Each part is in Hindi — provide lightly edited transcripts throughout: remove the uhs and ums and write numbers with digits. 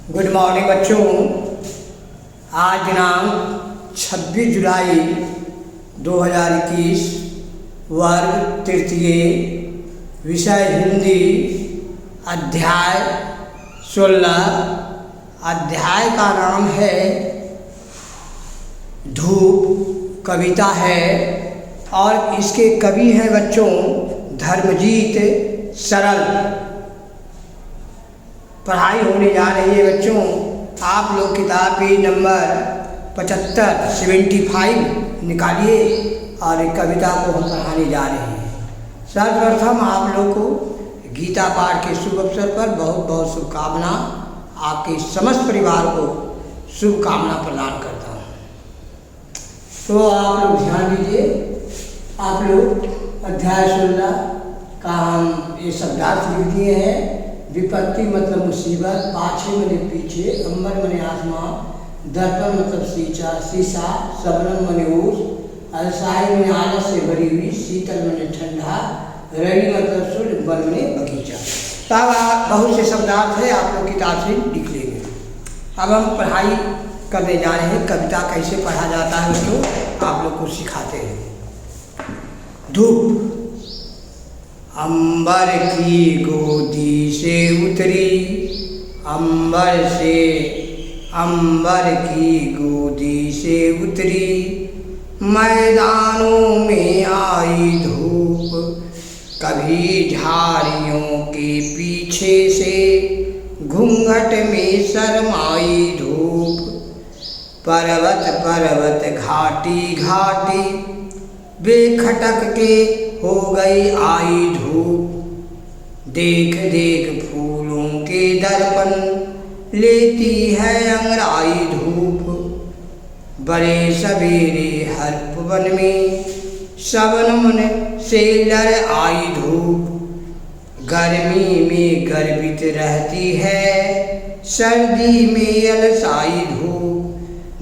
गुड मॉर्निंग बच्चों। आज दिनांक 26 जुलाई 2021, वर्ग तृतीय, विषय हिंदी, अध्याय 16। अध्याय का नाम है धूप, कविता है और इसके कवि हैं बच्चों धर्मजीत सरल। पढ़ाई होने जा रही है बच्चों। आप लोग किताब पेज नंबर 75 निकालिए और एक कविता को हम पढ़ाने जा रहे हैं। सर्वप्रथम आप लोग को गीता पाठ के शुभ अवसर पर बहुत बहुत शुभकामना। आपके समस्त परिवार को शुभकामना प्रदान करता हूँ। तो आप लोग ध्यान दीजिए। आप लोग अध्याय 16 का हम ये शब्दार्थ लिख दिए हैं। विपत्ति मतलब मुसीबत, पाछे मने पीछे, अंबर मने आसमान, दर्पण मतलब शीशा, सबनम मने ओस, अलसाई मने आलस से भरी हुई, शीतल मने ठंडा, रवि मतलब सूर्य, वन मने बगीचा। तब बहुत से शब्दार्थ है, आप लोग किताब से लिख लेंगे। अब हम पढ़ाई करने जा रहे हैं। कविता कैसे पढ़ा जाता है तो आप लोग को सिखाते हैं। धूप। अंबर की गोदी से उतरी, अंबर की गोदी से उतरी, मैदानों में आई धूप, कभी झाड़ियों के पीछे से घूंघट में शर्माई धूप, पर्वत पर्वत घाटी घाटी बेखटक के हो गई आई धूप, देख देख फूलों के दर्पण लेती है अंगड़ाई धूप, बड़े सवेरे हर वन में शबनम से लड़ आई धूप, गर्मी में गर्वित रहती है, सर्दी में अलसाई धूप,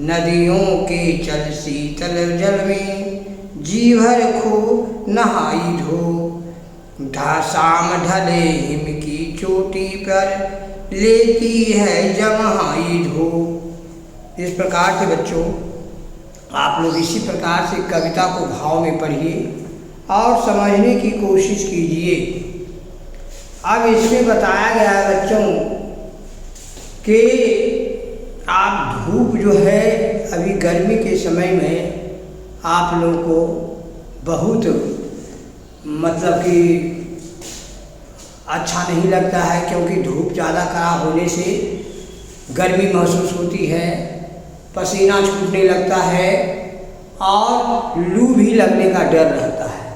नदियों के चल शीतल जल में जी भर खो नहाई धूप, शाम ढले हिम की चोटी पर लेती है जमाई धूप। इस प्रकार से बच्चों आप लोग इसी प्रकार से कविता को भाव में पढ़िए और समझने की कोशिश कीजिए। अब इसमें बताया गया है बच्चों कि आप धूप जो है अभी गर्मी के समय में आप लोगों को बहुत मतलब कि अच्छा नहीं लगता है, क्योंकि धूप ज़्यादा खराब होने से गर्मी महसूस होती है, पसीना छूटने लगता है और लू भी लगने का डर रहता है।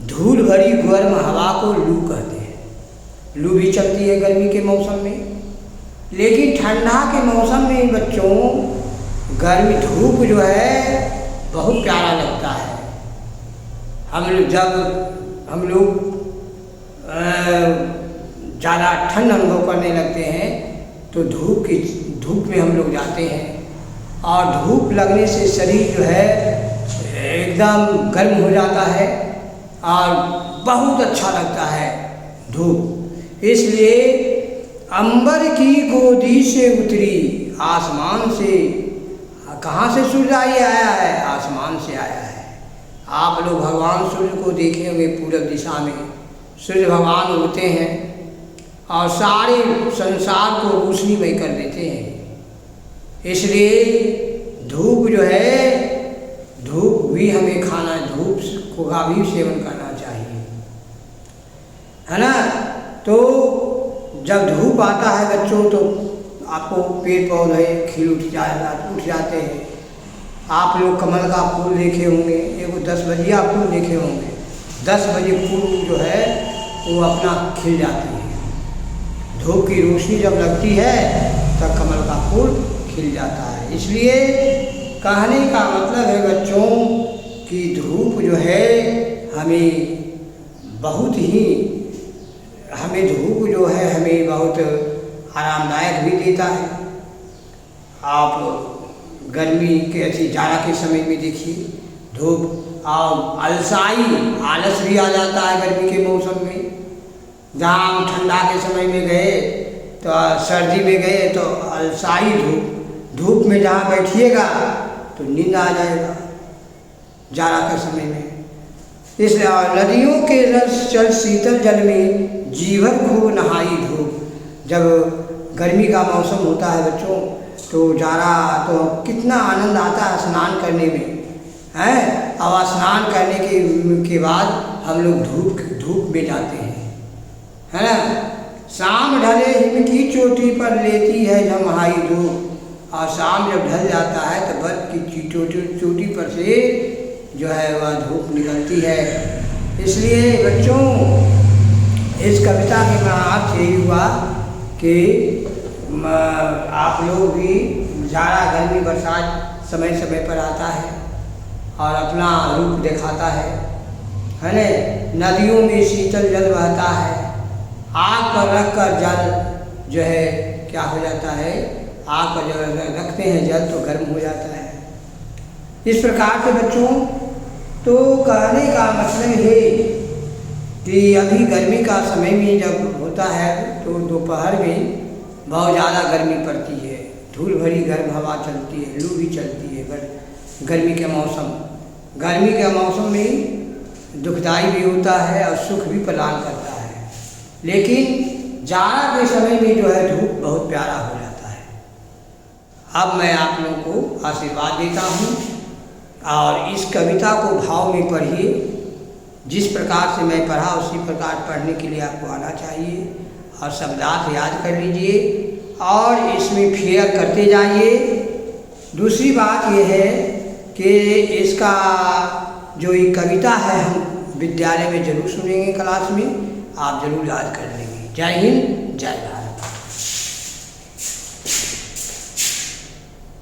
धूल भरी गर्म हवा को लू कहते हैं। लू भी चलती है गर्मी के मौसम में, लेकिन ठंडा के मौसम में बच्चों गर्मी धूप जो है बहुत प्यारा लगता है। हम लोग ज़्यादा ठंड अनुभव करने लगते हैं तो धूप में हम लोग जाते हैं और धूप लगने से शरीर जो है एकदम गर्म हो जाता है और बहुत अच्छा लगता है धूप। इसलिए अंबर की गोदी से उतरी, आसमान से, कहाँ से सूर्य आया है? आसमान से आया है। आप लोग भगवान सूर्य को देखे होंगे, पूरब दिशा में सूर्य भगवान उगते हैं और सारे संसार को रोशनीमय कर देते हैं। इसलिए धूप जो है, धूप भी हमें खाना, धूप का भी सेवन करना चाहिए, है ना। तो जब धूप आता है बच्चों तो आपको पेड़ पौधे खिल उठ जाते हैं। आप लोग कमल का फूल देखे होंगे, एगो 10 बजिया फूल देखे होंगे। 10 बजे फूल जो है वो अपना खिल जाती है। धूप की रोशनी जब लगती है तब कमल का फूल खिल जाता है। इसलिए कहने का मतलब है बच्चों कि धूप जो है हमें बहुत आरामदायक भी देता है। आप गर्मी के ऐसी जाड़ा के समय में देखिए धूप और आलस भी आ जाता है गर्मी के मौसम में। जहाँ हम ठंडा के समय में गए तो सर्दी में गए तो अलसाई धूप में जहाँ बैठिएगा तो नींद आ जाएगा जाड़ा के समय में। इसलिए नदियों के रस चल शीतल जल में जीवन खूब नहाई धूप। जब गर्मी का मौसम होता है बच्चों तो जाड़ा तो कितना आनंद आता है स्नान करने में, हैं। और स्नान करने के बाद हम लोग धूप में जाते हैं, है ना। शाम ढले हिम की चोटी पर लेती है जमहाई धूप। और शाम जब ढल जाता है तो बर्फ की चोटी पर से जो है वह धूप निकलती है। इसलिए बच्चों इस कविता के अर्थ यही हुआ कि आप लोग भी जाड़ा गर्मी बरसात समय समय पर आता है और अपना रूप दिखाता है ना। नदियों में शीतल जल बहता है, आग पर रख कर जल जो है क्या हो जाता है, आग पर जब रखते हैं जल तो गर्म हो जाता है। इस प्रकार से बच्चों तो कहने का मतलब है कि अभी गर्मी का समय में जब होता है तो दोपहर में बहुत ज़्यादा गर्मी पड़ती है, धूल भरी गर्म हवा चलती है, लू भी चलती है। गर्मी के मौसम में दुखदाई भी होता है और सुख भी प्रदान करता है। लेकिन जाड़ा के समय में जो है धूप बहुत प्यारा हो जाता है। अब मैं आप लोगों को आशीर्वाद देता हूँ और इस कविता को भाव में पढ़िए। जिस प्रकार से मैं पढ़ा उसी प्रकार पढ़ने के लिए आपको आना चाहिए और शब्दार्थ याद कर लीजिए और इसमें फेयर करते जाइए। दूसरी बात यह है कि इसका जो ये कविता है हम विद्यालय में जरूर सुनेंगे, क्लास में आप जरूर याद कर लेंगे। जय हिंद, जय भारत।